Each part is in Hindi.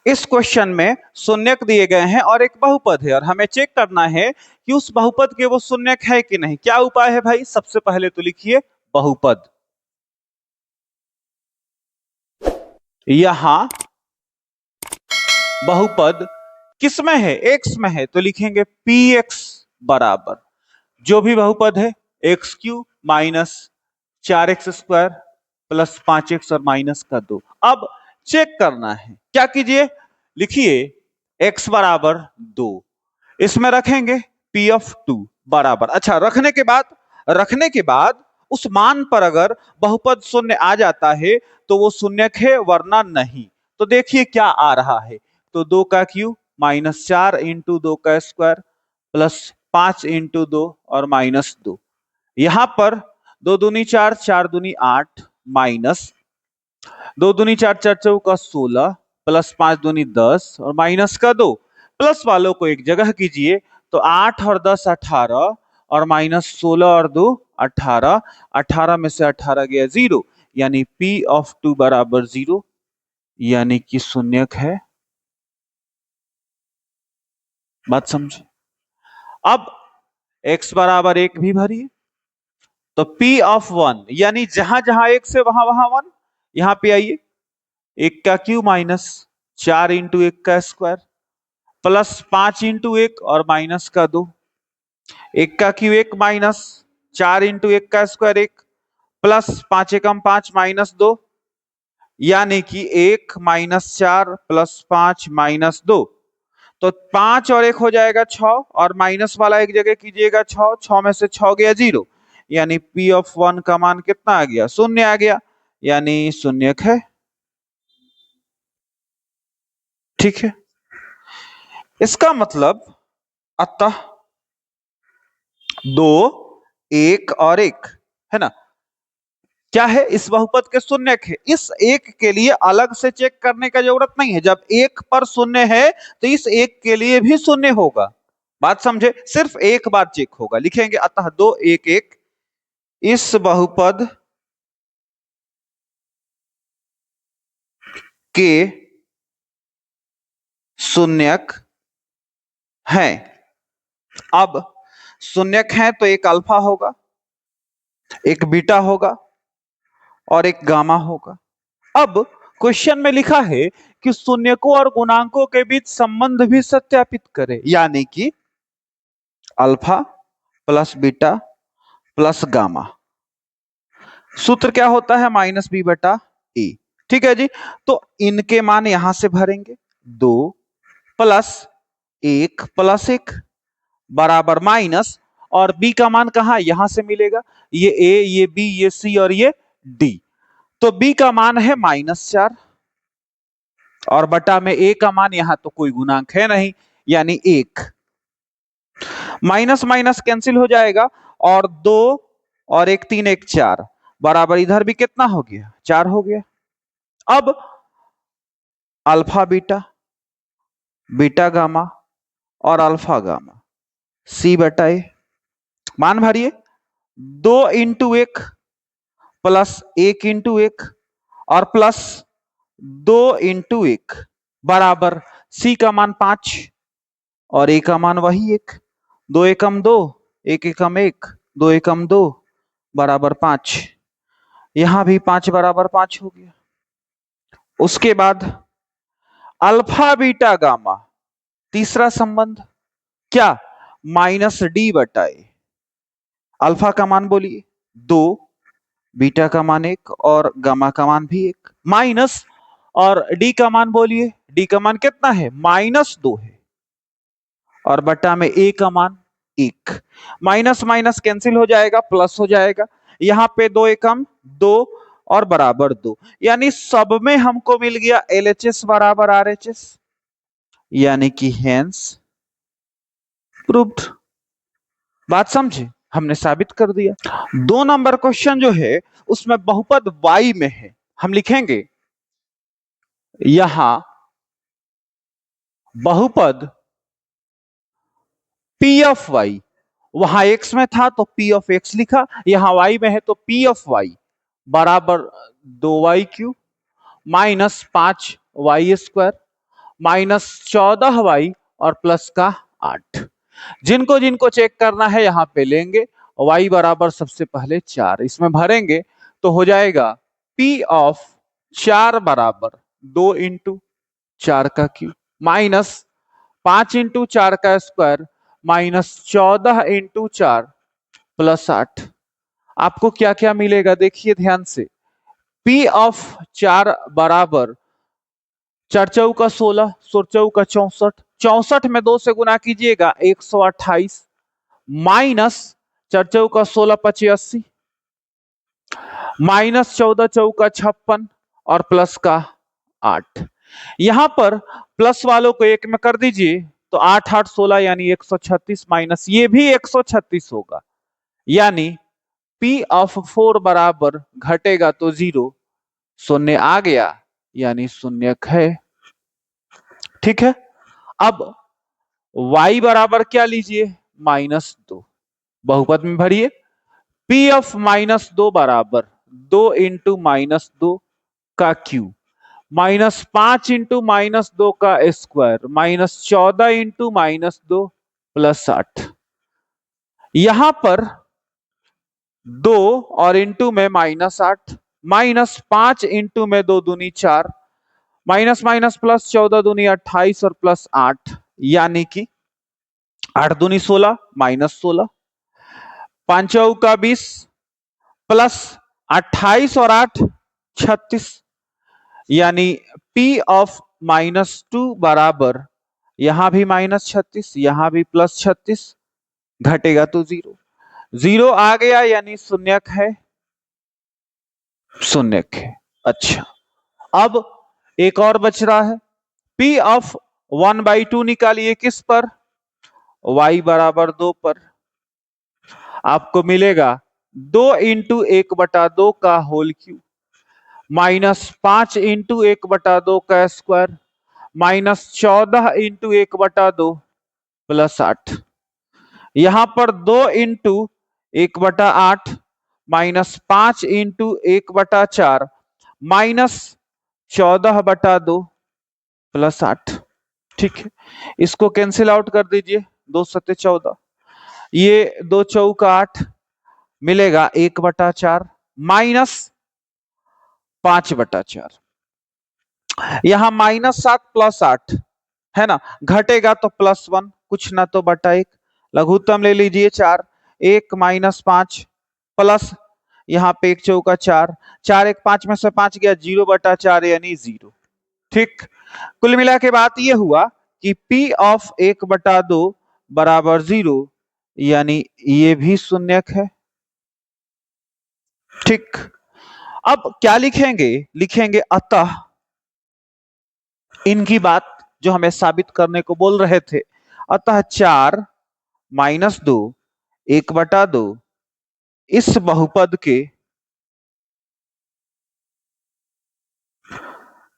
इस क्वेश्चन में शून्यक दिए गए हैं और एक बहुपद है और हमें चेक करना है कि उस बहुपद के वो शून्यक है कि नहीं। क्या उपाय है भाई? सबसे पहले तो लिखिए बहुपद। यहां बहुपद किसमें है? एक्स में है, तो लिखेंगे पी एक्स बराबर जो भी बहुपद है x cube minus 4x² plus 5x और माइनस का 2। अब चेक करना है, क्या कीजिए, लिखिए x बराबर 2, इसमें रखेंगे p ऑफ 2 बराबर। अच्छा, रखने के बाद उस मान पर अगर बहुपद शून्य आ जाता है तो वो शून्यक है, वरना नहीं। तो देखिए क्या आ रहा है, तो 2 का क्यू माइनस 4 इंटू 2 का स्क्वायर प्लस 5 इंटू 2 और माइनस 2। यहां पर 2 दूनी 4, 4 दूनी 8 माइनस 2 दूनी 4, 4 चौका 16 प्लस 5 दूनी 10 और माइनस का 2। प्लस वालों को एक जगह कीजिए तो 8 और 10 18 और माइनस 16 और 2 18। 18 में से 18 गया 0, यानी P ऑफ 2 बराबर 0, यानी कि शून्यक है। बात समझे? अब x बराबर 1 भी भरिए, तो P ऑफ 1 यानी जहां जहां एक से वहां वहां 1, यहां पे आइए 1 का क्यू माइनस 4 इंटू 1 का स्क्वायर प्लस 5 इंटू 1 और माइनस का 2। 1 का क्यू 1 माइनस 4 इंटू 1 का स्क्वायर 1 प्लस 5 एकम 5 माइनस 2, यानी कि 1 माइनस 4 प्लस 5 माइनस 2। तो 5 और 1 हो जाएगा 6 और माइनस वाला एक जगह कीजिएगा 6, 6 में से 6 गया 0, यानी P ऑफ 1 का मान कितना आ गया? शून्य आ गया, यानी शून्यक है। ठीक है, इसका मतलब अतः 2 1 और 1 है ना, क्या है? इस बहुपद के शून्यक है। इस एक के लिए अलग से चेक करने का जरूरत नहीं है, जब एक पर शून्य है तो इस एक के लिए भी शून्य होगा। बात समझे? सिर्फ एक बार चेक होगा। लिखेंगे अतः 2 1 1 इस बहुपद के शून्यक है। अब शून्यक है तो एक अल्फा होगा, एक बीटा होगा और एक गामा होगा। अब क्वेश्चन में लिखा है कि शून्यकों और गुणांकों के बीच संबंध भी सत्यापित करें, यानी कि alpha plus beta plus gamma. सूत्र क्या होता है? माइनस बी बटा ए। ठीक है जी, तो इनके मान यहां से भरेंगे 2 प्लस 1 प्लस 1 बराबर माइनस, और बी का मान कहां? यहां से मिलेगा, ये ए, ये बी, ये सी और ये डी। तो बी का मान है -4 और बटा में ए का मान, यहां तो कोई गुणांक है नहीं, यानी 1। माइनस माइनस कैंसिल हो जाएगा और 2 और 1 3 1 4 बराबर इधर भी कितना हो गया? 4 हो गया। अब अल्फा बीटा, बीटा गामा और अल्फा गामा, सी बटा ए, मान भरिए 2 इंटू 1 प्लस 1 इंटू 1 और प्लस 2 इंटू 1 बराबर सी का मान 5 और ए का मान वही 1। 2 एकम 2, 1 एकम 1, 2 एकम 2 बराबर 5। यहां भी 5 बराबर 5 हो गया। उसके बाद अल्फा बीटा गामा, तीसरा संबंध क्या? माइनस डी बटा ए। अल्फा का मान बोलिए 2, बीटा का मान 1 और गामा का मान भी 1, माइनस, और डी का मान बोलिए, डी का मान कितना है? -2 है और बटा में ए का मान 1। माइनस माइनस कैंसिल हो जाएगा, प्लस हो जाएगा, यहां पे 2 एकम 2 और बराबर 2, यानी सब में हमको मिल गया LHS बराबर RHS, यानी कि हेंस प्रूव्ड। बात समझे? हमने साबित कर दिया। 2 नंबर क्वेश्चन जो है उसमें बहुपद y में है, हम लिखेंगे यहां बहुपद P ऑफ y, वहां x में था तो P ऑफ x लिखा, यहां y में है तो P ऑफ y बराबर 2y cube minus 5y square -14y और प्लस का 8। जिनको जिनको चेक करना है यहां पे लेंगे। y बराबर सबसे पहले 4 इसमें भरेंगे तो हो जाएगा P ऑफ 4 बराबर 2 इंटू 4 का क्यूब माइनस 5 इंटू 4 का स्क्वायर माइनस 14 इंटू 4 प्लस 8। आपको क्या क्या मिलेगा देखिए ध्यान से। P ऑफ 4 बराबर 4 चौका 16, 16 चौका 64, 64 में 2 से गुना कीजिएगा 128 माइनस 4 चौका 16 85 माइनस 14 चौका 56 और प्लस का 8। यहां पर प्लस वालों को एक में कर दीजिए तो 8 8 16 यानी 136 माइनस ये भी 136 होगा यानी P ऑफ 4 बराबर घटेगा तो 0 शून्य आ गया यानी शून्यक है। ठीक है। अब y बराबर क्या लीजिए -2 बहुपद में भरिए। P ऑफ -2 बराबर 2 इंटू -2 का क्यूब माइनस 5 इंटू -2 का स्क्वायर माइनस 14 इंटू -2 प्लस 8। यहां पर 2 और इंटू में -8 माइनस 5 इंटू में 2 दूनी 4 माइनस माइनस प्लस 14 दूनी 28 और प्लस 8 यानी कि 8 दूनी 16 -16 5 का 20 प्लस 28 और 8 36 यानी P ऑफ -2 बराबर यहां भी -36 यहां भी +36 घटेगा तो 0 0 आ गया यानी शून्यक है शून्यक है। अच्छा अब एक और बच रहा है P ऑफ 1/2 निकालिए किस पर y बराबर 2 पर। आपको मिलेगा 2 इंटू 1/2 का होल क्यूब माइनस 5 इंटू 1/2 का स्क्वायर माइनस 14 इंटू 1/2 प्लस 8। यहां पर 2 into 1/8 minus 5 into 1/4 minus 14/2 plus 8। ठीक है इसको कैंसिल आउट कर दीजिए 2 सत्ते 14 ये 2 चौका 8 मिलेगा 1/4 माइनस 5/4 यहां -7 प्लस 8 है ना घटेगा तो +1 कुछ ना तो बटा 1 लघुत्तम ले लीजिए 4 1 -5 प्लस यहाँ पे 1 चौका 4 4 1 5 में से 5 गया 0/4 यानी 0। ठीक कुल मिला के बात ये हुआ कि P ऑफ 1/2 बराबर 0 यानी ये भी शून्यक है। ठीक अब क्या लिखेंगे लिखेंगे अतः इनकी बात जो हमें साबित करने को बोल रहे थे अतः 4 -2 1/2 इस बहुपद के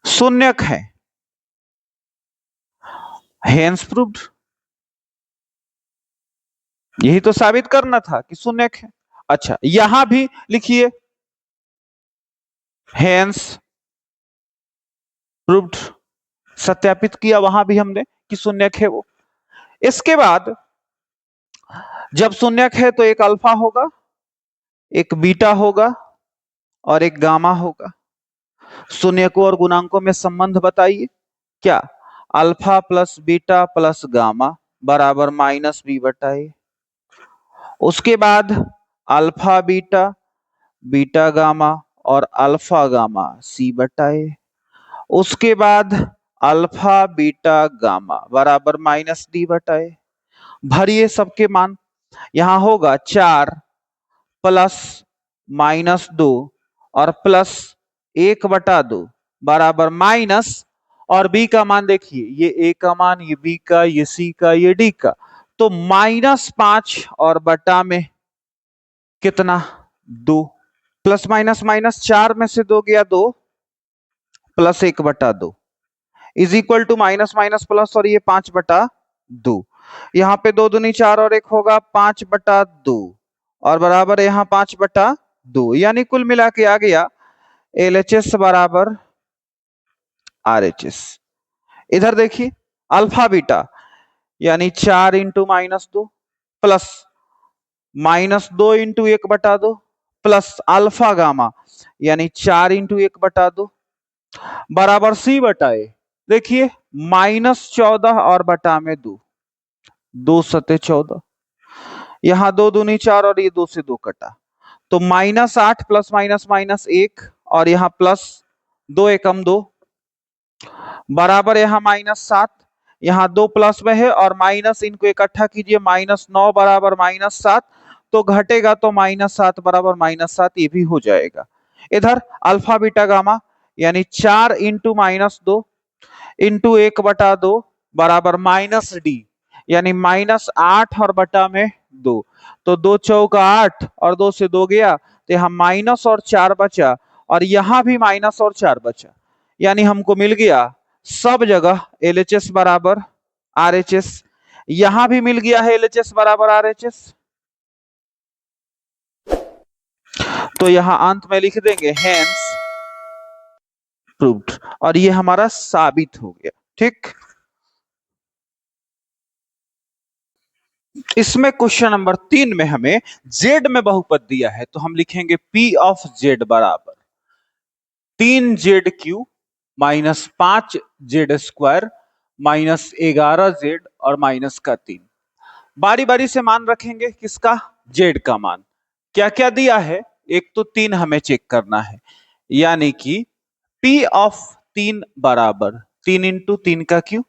शून्यक है हेंस प्रूव्ड। यही तो साबित करना था कि शून्यक है। अच्छा यहां भी लिखिए हेंस प्रूव्ड सत्यापित किया वहां भी हमने कि शून्यक है वो। इसके बाद जब शून्यक है तो एक अल्फा होगा एक बीटा होगा और एक गामा होगा। शून्यकों और गुणांकों में संबंध बताइए क्या alpha plus beta plus gamma बराबर -b/a। उसके बाद अल्फा बीटा बीटा गामा और अल्फा गामा c/a। उसके बाद अल्फा बीटा गामा बराबर -d/a। भरिए सबके मान यहां होगा 4 प्लस -2 और प्लस 1/2 बराबर माइनस और b का मान देखिए ये a का मान ये b का ये c का ये d का तो -5 और बटा में कितना 2 प्लस माइनस माइनस 4 में से 2 गया 2 plus 1/2 is equal to minus minus plus और ये 5/2 यहाँ पे 2 दूनी 4 और 1 होगा 5/2 और बराबर यहाँ 5/2 यानी कुल मिला के आ गया LHS बराबर RHS। इधर देखिए अल्फा बीटा यानी 4 × -2 प्लस -2 × 1/2 प्लस अल्फा गामा यानी 4 × 1/2 बराबर C/A। देखिए -14 और बटा में 2, 2×7=14, यहाँ 2 दूनी 4 और ये 2 से 2 कटा, तो -8 प्लस माइनस माइनस 1 और यहाँ प्लस 2 एकम 2 बराबर यहाँ -7, यहाँ 2 प्लस में है और माइनस इनको इकट्ठा कीजिए, -9 बराबर -7, तो घटेगा तो -7 बराबर -7 ये भी हो जाएगा। इधर अल्फा बीटा गामा यानी 4 × -2 × 1/2 बराबर -D यानी -8 और बटा में 2, तो 2 चौका 8 और 2 से 2 गया तो यहाँ माइनस और 4 बचा और यहाँ भी माइनस और 4 बचा, यानी हमको मिल गया सब जगह LHS बराबर RHS, यहां भी मिल गया है LHS बराबर RHS, तो यहां अंत में लिख देंगे हेंस प्रूव्ड और ये हमारा साबित हो गया। ठीक, इसमें क्वेश्चन नंबर 3 में हमें Z में बहुपद दिया है तो हम लिखेंगे P ऑफ Z बराबर 3ZQ -5Z² -11Z और -3। बारी बारी से मान रखेंगे किसका, Z का मान। क्या क्या दिया है, एक तो 3 हमें चेक करना है, यानी कि P ऑफ 3 बराबर 3 × 3 का क्यूब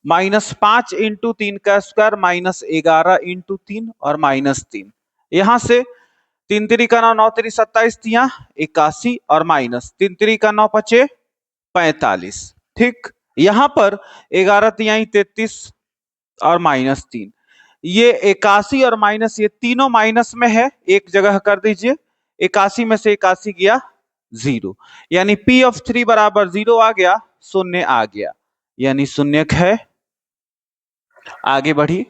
-5 × 3 का स्क्वायर -11 × 3 और -3, यहां से 3 3 का 9, 9 3 27, 81 और -3 3 का 9 5 45। ठीक, यहां पर 11 3 33 और -3, ये 81 और माइनस ये तीनों माइनस में है, एक जगह कर दीजिए, 81 में से 81 गया 0, यानी P ऑफ 3 बराबर 0 आ गया, शून्य आ गया, यानी शून्यक है। आगे बढ़ी,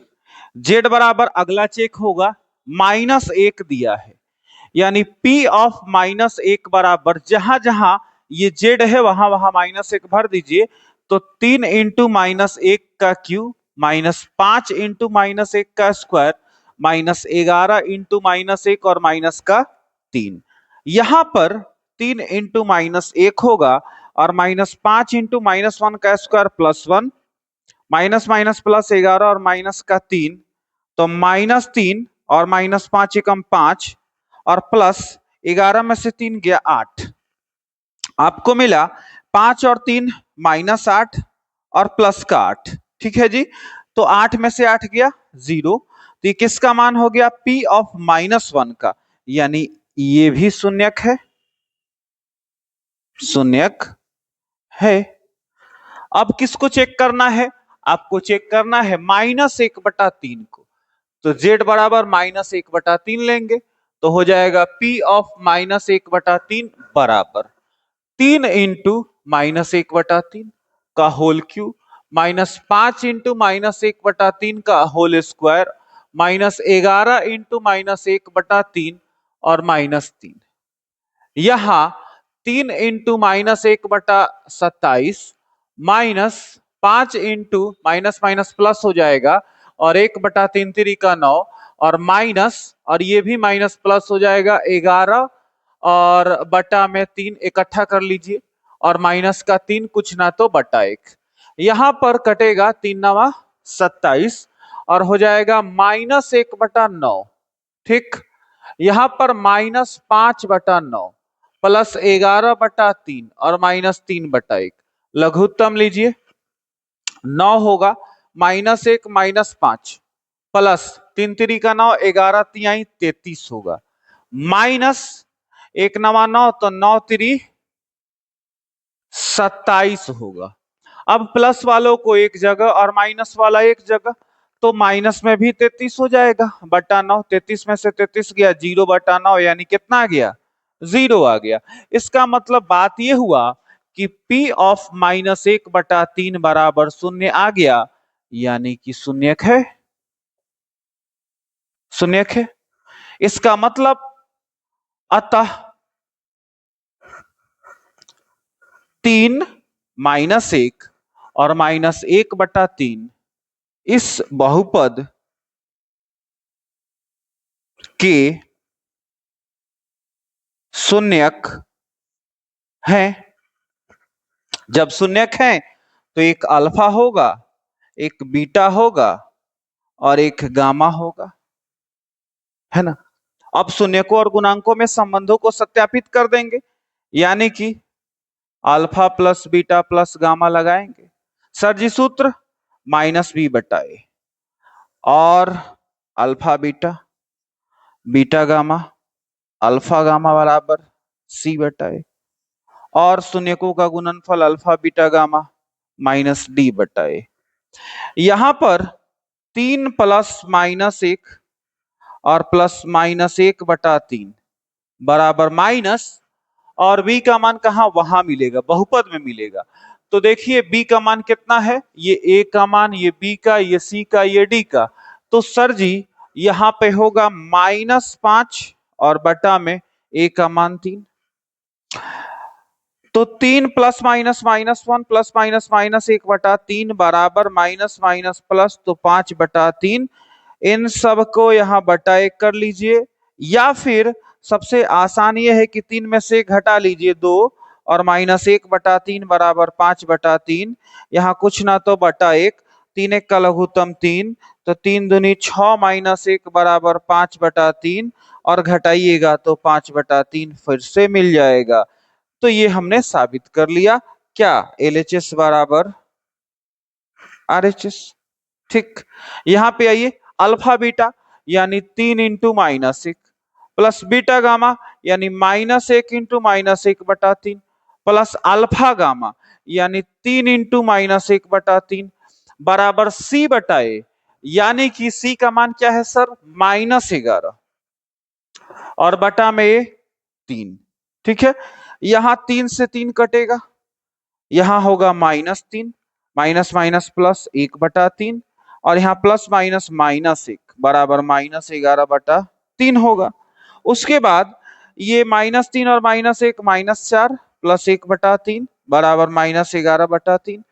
Z बराबर अगला चेक होगा -1 दिया है, यानी P ऑफ -1 बराबर जहां जहां ये Z है वहां वहां -1 भर दीजिए, तो 3 × -1 का क्यूब -5 × -1 का स्क्वायर -11 × -1 और -3, यहां पर 3 × -1 होगा और -5 × -1 का स्क्वायर +1 माइनस प्लस 11 और -3, तो -3 और -5 एकम 5 और प्लस 11 में से 3 गया 8, आपको मिला 5 और 3 -8 और प्लस का 8। ठीक है जी, तो 8 में से 8 गया 0, तो ये किसका मान हो गया, P ऑफ -1 का, यानी ये भी शून्यक है, शून्यक है। अब किसको चेक करना है, आपको चेक करना है -1/3 को, तो Z बराबर -1/3 लेंगे तो हो जाएगा P ऑफ -1/3 बराबर 3 × -1/3 का होल क्यूब -5 × -1/3 का होल स्क्वायर -11 × -1/3 और -3, यहां 3 × -1/27 -5 × माइनस माइनस प्लस हो जाएगा और 1/3 3 का 9 और माइनस और ये भी माइनस प्लस हो जाएगा 11 और बटा में 3 इकट्ठा कर लीजिए और माइनस का 3 कुछ ना तो बटा 1, यहां पर कटेगा 3 9 27 और हो जाएगा -1/9। ठीक, यहां पर -5/9 प्लस 11/3 और -3/1, लघुत्तम लीजिए 9 होगा, -1 -5 प्लस 3 3 का 9, 11 3 33 होगा, माइनस 1 9 9 तो 9 3 27 होगा। अब प्लस वालों को एक जगह और माइनस वाला एक जगह, तो माइनस में भी 33 हो जाएगा बटा 9, 33 में से 33 गया 0/9, यानी कितना आ गया, 0 आ गया। इसका मतलब बात यह हुआ कि P ऑफ -1/3 बराबर 0 आ गया, यानी कि शून्यक है, शून्यक है। इसका मतलब अतः 3 -1 और -1/3 इस बहुपद के शून्यक है। जब शून्यक है तो एक अल्फा होगा, एक बीटा होगा और एक गामा होगा, है ना। अब शून्यकों और गुणांकों में संबंधों को सत्यापित कर देंगे, यानी कि alpha plus beta plus gamma लगाएंगे। सर जी सूत्र -b/a और alpha beta beta gamma alpha gamma बराबर c/a और शून्यकों का गुणनफल अल्फा बीटा गामा -d/a। यहां पर 3 + -1 और +-1/3 बराबर माइनस, और b का मान कहा वहां मिलेगा, बहुपद में मिलेगा। तो देखिए b का मान कितना है, ये a का मान, ये b का, ये c का, ये d का। तो सर जी यहाँ पे होगा -5 और बटा में a का मान 3। तो 3 + -1 + -1/3 बराबर -प्लस, तो 5/3। इन सबको यहाँ बटा 1 कर लीजिए, या फिर सबसे आसान ये है कि 3 में से 1 घटा लीजिए 2 और -1/3 बराबर 5/3। यहाँ कुछ ना तो बटा 1, 3 1 का लघुत्तम 3, तो 3 दूनी 6 -1 बराबर 5/3 और घटाइएगा तो 5/3 फिर से मिल जाएगा। तो ये हमने साबित कर लिया, क्या LHS बराबर RHS। ठीक, यहाँ पे आइए, अल्फा बीटा यानी 3 × -1 प्लस बीटा गामा यानी -1 × -1/3 प्लस अल्फा गामा यानी 3 × -1/3 बराबर c/a, यानी कि c का मान क्या है सर, -11 और बटा में 3। ठीक है, यहां 3 से 3 कटेगा, यहां होगा -3, माइनस माइनस प्लस 1/3 और यहाँ प्लस माइनस -1 बराबर -11/3 होगा। उसके बाद ये -3 और -1 -4 प्लस 1/3 बराबर -11/3।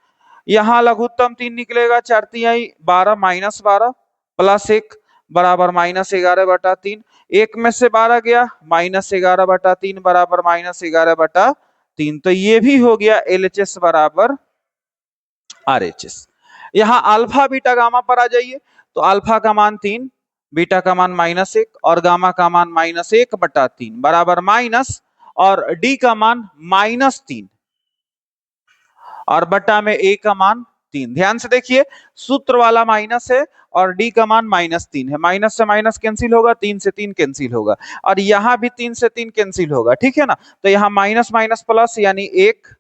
यहाँ लघुत्तम 3 निकलेगा, 4 तिहाई 12 -12 प्लस 1 बराबर -11/3। 1 में से 12 गया, -11/3 बराबर -11/3। तो ये भी हो गया LHS बराबर RHS। यहाँ अल्फा बीटा गामा पर आ जाइए, तो अल्फा का मान 3, बीटा का मान -1 और गामा का मान -1/3 बराबर माइनस, और डी का मान -3 और बटा में a का मान 3। ध्यान से देखिए, सूत्र वाला माइनस है और d का मान -3 है, माइनस से माइनस कैंसिल होगा, 3 से 3 कैंसिल होगा, और यहाँ भी 3 से 3 कैंसिल होगा। ठीक है ना, तो यहाँ माइनस माइनस प्लस यानी 1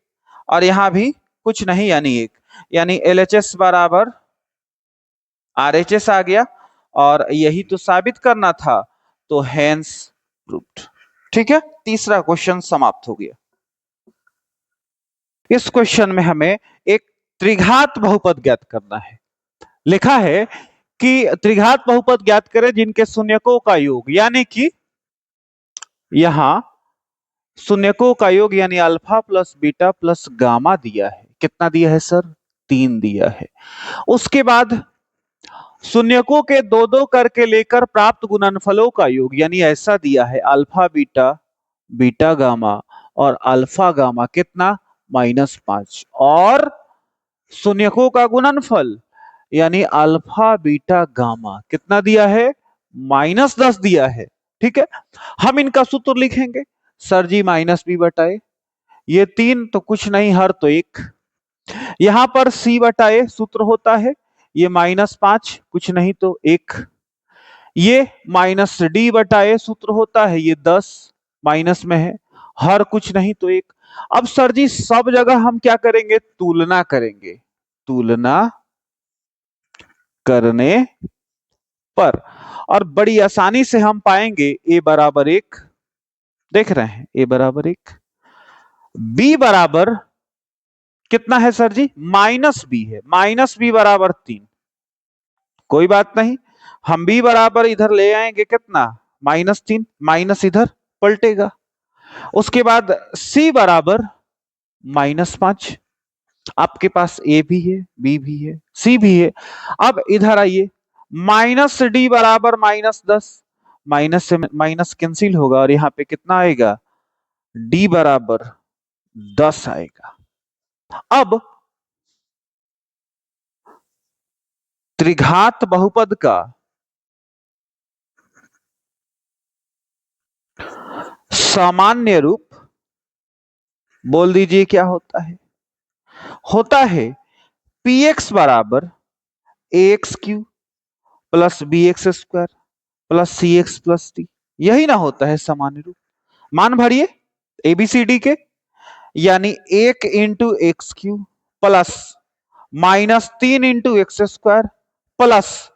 और यहाँ भी कुछ नहीं यानी 1, यानी LHS बराबर RHS आ गया, और यही तो साबित करना था, तो हेंस प्रूव्ड। ठीक है, तीसरा क्वेश्चन समाप्त हो गया। इस क्वेश्चन में हमें एक त्रिघात बहुपद ज्ञात करना है। लिखा है कि त्रिघात बहुपद ज्ञात करें जिनके शून्यकों का योग, यानी कि यहां शून्यकों का योग यानी alpha plus beta plus gamma दिया है। कितना दिया है सर, 3 दिया है। उसके बाद शून्यकों के 2-2 करके लेकर प्राप्त गुणनफलों का योग, यानी ऐसा दिया है अल्फा बीटा बीटा गामा और अल्फा गामा कितना -5, और शून्यकों का गुणनफल यानी अल्फा बीटा गामा कितना दिया है, -10 दिया है। ठीक है, हम इनका सूत्र लिखेंगे, सर जी -b/a, ये 3 तो कुछ नहीं, हर तो 1, यहां पर c/a सूत्र होता है, ये -5 कुछ नहीं तो 1, ये -d/a सूत्र होता है, ये 10 माइनस में है, हर कुछ नहीं तो 1। अब सर जी सब जगह हम क्या करेंगे, तुलना करेंगे, तुलना करने पर, और बड़ी आसानी से हम पाएंगे a बराबर 1, देख रहे हैं a बराबर 1, b बराबर कितना है सर जी, -b है, -b बराबर 3, कोई बात नहीं, हम b बराबर इधर ले आएंगे कितना, -3, माइनस इधर पलटेगा। उसके बाद c बराबर -5, आपके पास ए भी है, बी भी है, सी भी है। अब इधर आइए, माइनस डी बराबर -10, माइनस से माइनस कैंसिल होगा और यहाँ पे कितना आएगा, डी बराबर 10 आएगा। अब त्रिघात बहुपद का सामान्य रूप बोल दीजिए क्या होता है पी एक्स बराबर A X cube plus B X square plus C X plus D. यही ना होता है सामान्य रूप। मान भरिए एबीसीडी के, यानी 1 × x³ plus -3 × x² plus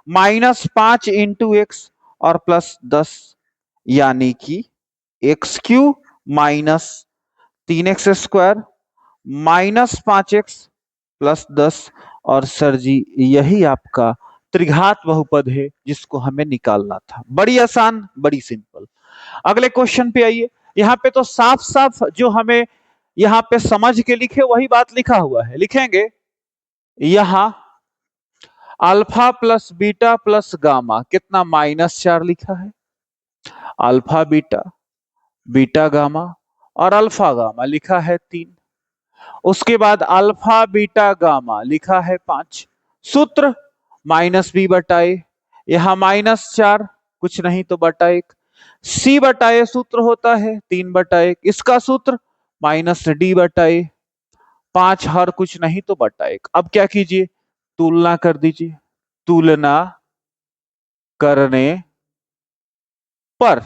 -5 × x और प्लस 10, यानी कि x³ -3x² -5x प्लस 10। और सर जी यही आपका त्रिघात बहुपद है जिसको हमें निकालना था। बड़ी आसान, बड़ी सिंपल। अगले क्वेश्चन पे आइए। यहाँ पे तो साफ साफ जो हमें यहाँ पे समझ के लिखे वही बात लिखा हुआ है, लिखेंगे यहां alpha plus beta plus gamma कितना -4 लिखा है। अल्फा बीटा, बीटा गामा और अल्फा गामा लिखा है 3। उसके बाद अल्फा बीटा गामा लिखा है 5। सूत्र -b/a, यहां -4 कुछ नहीं तो /1। c/a सूत्र होता है 3/1। इसका सूत्र -d/a, 5 हर कुछ नहीं तो /1। अब क्या कीजिए, तुलना कर दीजिए। तुलना करने पर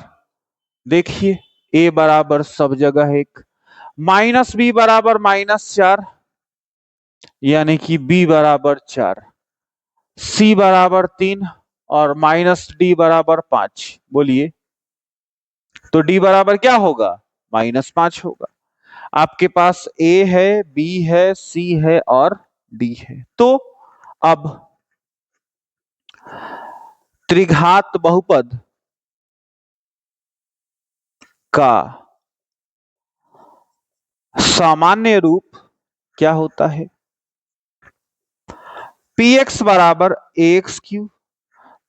देखिए a बराबर सब जगह 1, -b बराबर -4 यानी कि b बराबर 4, c बराबर 3 और -d बराबर 5। बोलिए तो d बराबर क्या होगा, -5 होगा। आपके पास a है, b है, c है और d है। तो अब त्रिघात बहुपद का सामान्य रूप क्या होता है, पी एक्स बराबर ax³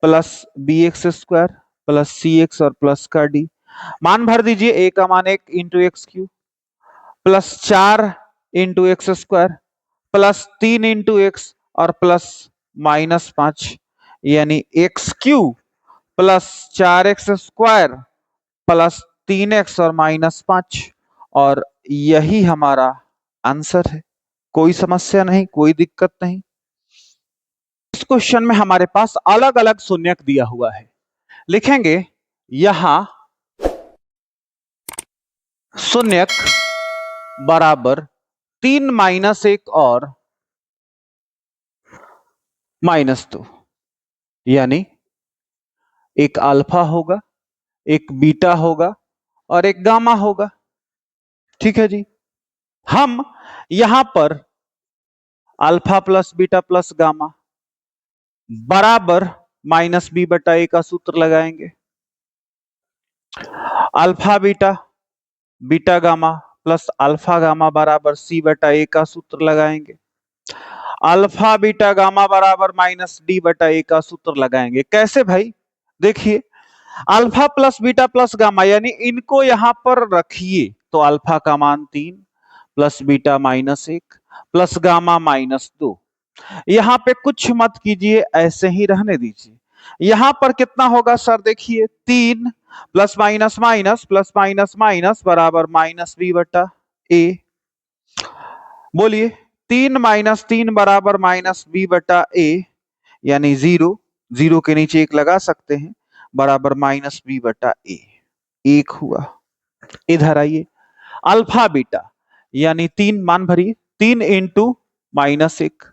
plus bx² plus cx और प्लस का d। मान भर दीजिए, a का मान 1 × x³ plus 4 × x² plus 3 × x और प्लस -5, यानी x³ plus 4x² plus 3x और -5। और यही हमारा आंसर है। कोई समस्या नहीं, कोई दिक्कत नहीं। इस क्वेश्चन में हमारे पास अलग अलग शून्यक दिया हुआ है, लिखेंगे यहां शून्यक बराबर 3 - 1 और -2, यानी एक अल्फा होगा, एक बीटा होगा और एक गामा होगा। ठीक है जी। हम यहां पर alpha plus beta plus gamma बराबर -b/a का सूत्र लगाएंगे। Alpha beta, beta gamma plus alpha gamma बराबर c/a का सूत्र लगाएंगे। अल्फा बीटा गामा बराबर -d/a का सूत्र लगाएंगे। कैसे भाई, देखिए alpha plus beta plus gamma, यानी इनको यहां पर रखिए तो अल्फा का मान 3 प्लस बीटा -1 प्लस गामा -2। यहां पे कुछ मत कीजिए, ऐसे ही रहने दीजिए। यहां पर कितना होगा सर, देखिए 3 plus minus minus plus minus minus बराबर -b/a। बोलिए 3 - 3 बराबर -b/a, यानी 0, 0 के नीचे 1 लगा सकते हैं, बराबर -b/a। 1 हुआ। इधर आइए, अल्फा बीटा यानी 3 मान भरिए, 3 × -1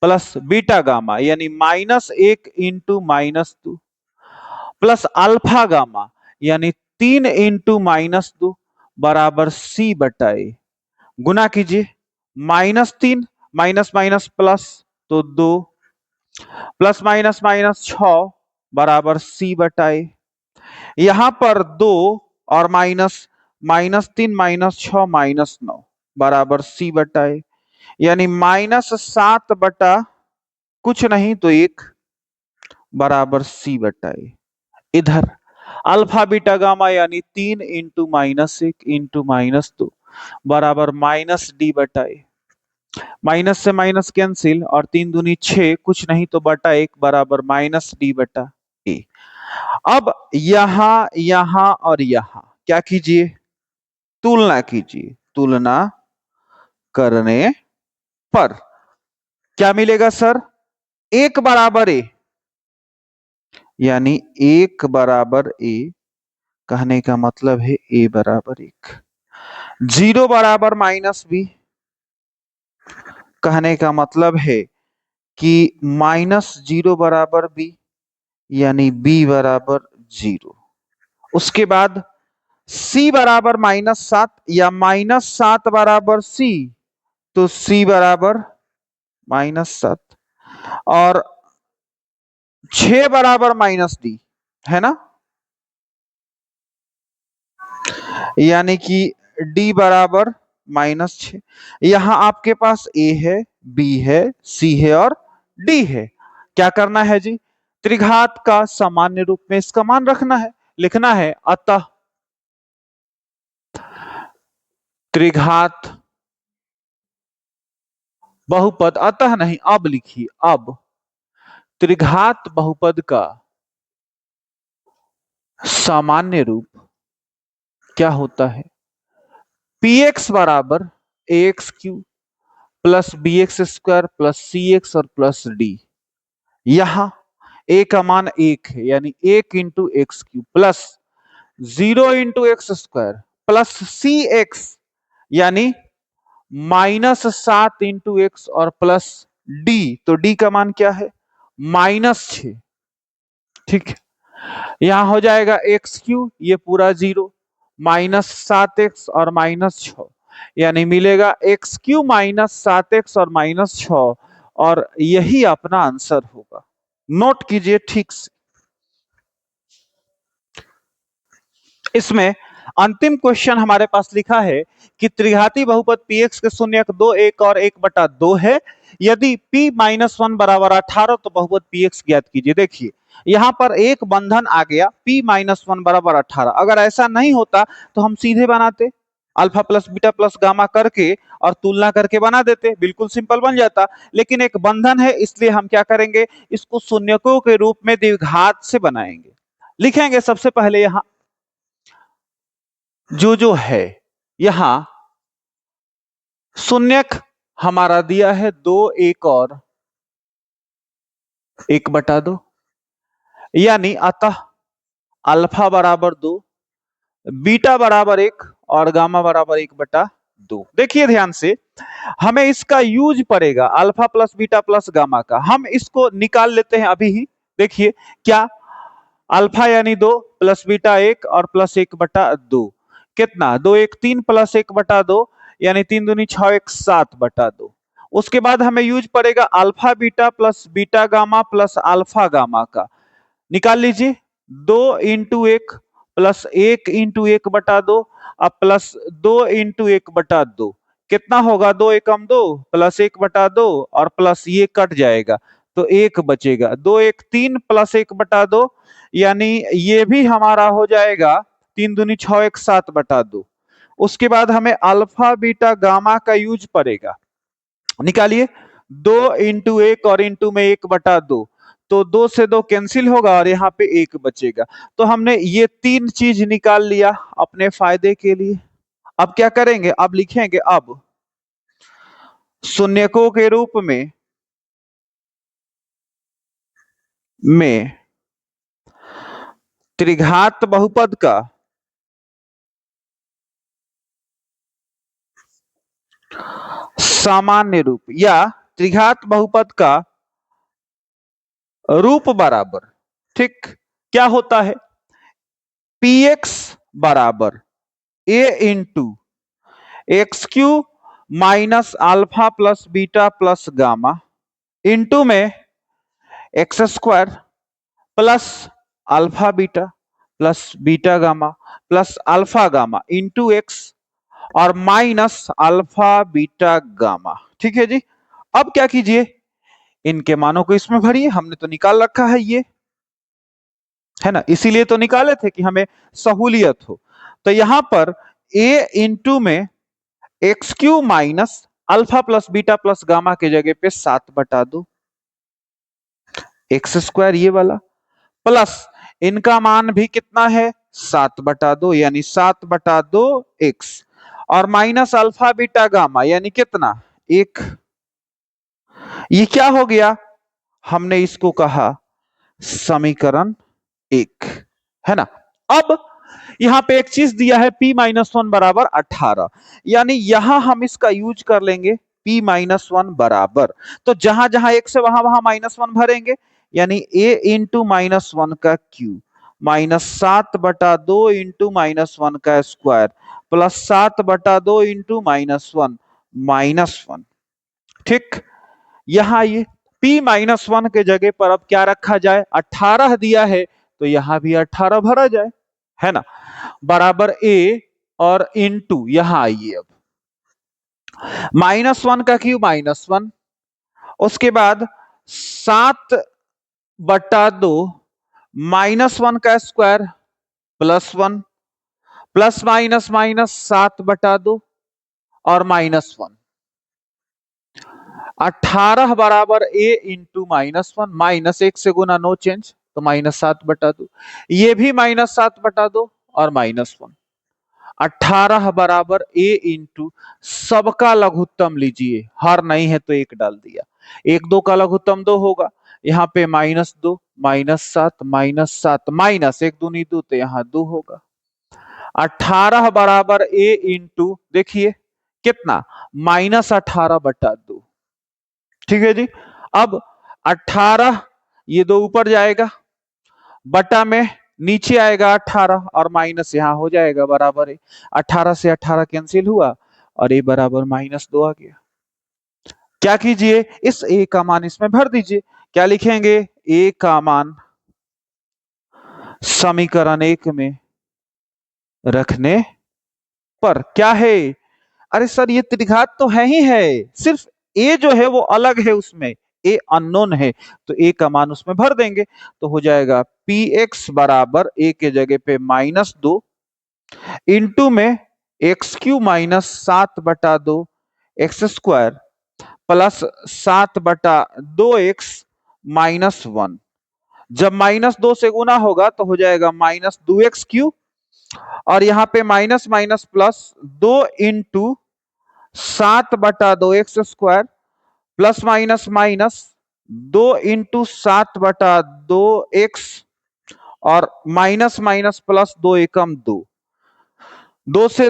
प्लस बीटा गामा यानी -1 × -2 प्लस अल्फा गामा यानी 3 × -2 बराबर c/a। गुना कीजिए, -3 माइनस माइनस प्लस तो 2 प्लस माइनस माइनस 6 बराबर c/a। यहां पर 2 और -3 - 6 -9 बराबर c/a। यानी -7 कुछ नहीं तो 1 बराबर C बटा ए। इधर अल्फा बीटा गामा यानी 3 इंटू -1 इंटू -2 बराबर -D बटा ए। माइनस से माइनस कैंसिल और 3 दूनी 6 कुछ नहीं तो बटा 1 बराबर -D बटा ए। अब यहां यहां और यहां क्या कीजिए, तुलना कीजिए। तुलना करने पर क्या मिलेगा सर, 1 बराबर ए, यानी 1 बराबर ए कहने का मतलब है ए बराबर 1। 0 बराबर -B कहने का मतलब है कि -0 बराबर B, यानी B बराबर 0। उसके बाद C बराबर -7 या -7 बराबर C, तो C बराबर -7 और 6 बराबर -D है ना, यानी कि D बराबर -6। यहां आपके पास A है, B है, C है और D है। क्या करना है जी, त्रिघात का सामान्य रूप में इसका मान रखना है, लिखना है अतः त्रिघात बहुपद, अतः नहीं अब लिखिए, अब त्रिघात बहुपद का सामान्य रूप क्या होता है, px बराबर ax Q plus bx square plus cx और प्लस d। यहां a का मान 1 है, यानी 1 into X cube plus 0 into x square plus cx, यानी -7 इंटू एक्स और प्लस d। तो d का मान क्या है, -6। ठीक है, यहां हो जाएगा एक्स क्यू, ये पूरा 0, -7x और -6, यानी मिलेगा एक्स क्यू -7x और -6, और यही अपना आंसर होगा। नोट कीजिए ठीक से। इसमें अंतिम क्वेश्चन हमारे पास लिखा है कि त्रिघाती बहुपद px के शून्यक 2 1 और 1/2 है। यदि p -1 बराबर 18 तो बहुपद px ज्ञात कीजिए। देखिए यहां पर एक बंधन आ गया, p -1 बराबर 18। अगर ऐसा नहीं होता तो हम सीधे बनाते, alpha plus beta plus gamma करके और तुलना करके बना देते, बिल्कुल सिंपल बन जाता। लेकिन एक बंधन है, इसलिए हम क्या करेंगे, इसको शून्यकों के रूप में द्विघात से बनाएंगे। लिखेंगे सबसे पहले यहां जो है, यहां शून्यक हमारा दिया है 2 1 और 1/2, यानी अतः अल्फा बराबर 2, बीटा बराबर 1 और गामा बराबर 1/2। देखिए ध्यान से, हमें इसका यूज पड़ेगा alpha plus beta plus gamma का। हम इसको निकाल लेते हैं अभी ही। देखिए क्या, अल्फा यानी 2 प्लस बीटा 1 और प्लस 1/2 कितना, 2 1 3 प्लस 1/2, यानी 3 दूनी 6 1 7/2। उसके बाद हमें यूज पड़ेगा alpha beta plus beta gamma plus alpha gamma का। निकाल लीजिए, 2 इंटू 1 प्लस 1 इंटू 1/2 अब प्लस 2 इंटू 1/2 कितना होगा, 2 एकम 2 प्लस 1/2 और प्लस ये कट जाएगा तो 1 बचेगा, 2 1 3 प्लस 1/2, यानी ये भी हमारा हो जाएगा 3 दूनी 6 1 7/2। उसके बाद हमें अल्फा बीटा गामा का यूज पड़ेगा। निकालिए, 2 इंटू 1 और इंटू में 1/2, तो 2 से 2 कैंसिल होगा और यहाँ पे 1 बचेगा। तो हमने ये 3 चीज निकाल लिया अपने फायदे के लिए। अब क्या करेंगे, अब लिखेंगे, अब शून्यकों के रूप में त्रिघात बहुपद का सामान्य रूप या त्रिघात बहुपद का रूप बराबर, ठीक, क्या होता है, px बराबर a into X cube minus alpha plus beta plus gamma into में X square plus alpha beta plus beta gamma plus alpha gamma into X और माइनस अल्फा बीटा गामा। ठीक है जी। अब क्या कीजिए, इनके मानों को इसमें भरिए, हमने तो निकाल रखा है ये, है ना, इसीलिए तो निकाले थे कि हमें सहूलियत हो। तो यहां पर a इंटू में x cube minus alpha plus beta plus gamma के जगह पे 7/2 एक्स स्क्वायर ये वाला, प्लस इनका मान भी कितना है 7/2 यानी 7/2 एक्स, और माइनस अल्फा बीटा गामा यानी कितना 1। ये क्या हो गया, हमने इसको कहा समीकरण 1, है ना। अब यहां पे एक चीज दिया है p-1 बराबर 18, यानी यहां हम इसका यूज कर लेंगे p-1 बराबर, तो जहां जहां एक से वहां वहां -1 भरेंगे, यानी a इंटू -1 का क्यूब माइनस 7/2 इंटू -1 का स्क्वायर प्लस 7/2 इंटू -1 -1। ठीक, यहां ये p-1 के जगह पर अब क्या रखा जाए, 18 दिया है तो यहां भी 18 भरा जाए, है ना, बराबर a और इंटू यहां आइए अब -1 का क्यूब -1, उसके बाद 7/2 -1 का स्क्वायर +1 प्लस माइनस माइनस 7/2 और -1, 18 बराबर a इंटू -1, -1 से गुना नो चेंज तो -7/2, ये भी -7/2 और -1, 18 बराबर a इंटू सबका लघुत्तम लीजिए, हर नहीं है तो 1 डाल दिया, 1 2 का लघुत्तम 2 होगा, यहाँ पे -2 -7 -7 माइनस 1 दूनी 2 तो यहाँ 2 होगा, 18 बराबर a इंटू देखिए कितना -18/2। ठीक है जी। अब 18 ये 2 ऊपर जाएगा, बटा में नीचे आएगा 18 और माइनस यहां हो जाएगा बराबर है, 18 से 18 कैंसिल हुआ और a बराबर -2 आ गया। क्या कीजिए, इस a का मान इसमें भर दीजिए, क्या लिखेंगे, a का मान समीकरण 1 में रखने पर क्या है, अरे सर ये त्रिघात तो है ही है, सिर्फ a जो है वो अलग है, उसमें a अननोन है, तो a का मान उसमें भर देंगे तो हो जाएगा px बराबर a के जगह पे -2 इंटू में x cube minus 7/2 x square plus 7/2 x -1, जब -2 से गुना होगा तो हो जाएगा -2x3, और यहाँ पे minus minus plus 2 into 7/2 x square plus minus minus 2 into 7/2 x और माइनस माइनस प्लस 2 एकम 2, 2 से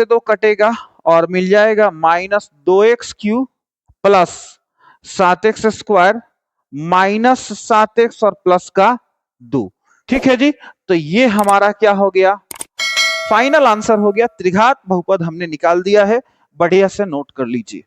2 कटेगा और मिल जाएगा -2x3 plus 7x square -7x और प्लस का 2। ठीक है जी, तो ये हमारा क्या हो गया, फाइनल आंसर हो गया, त्रिघात बहुपद हमने निकाल दिया है, बढ़िया से नोट कर लीजिए।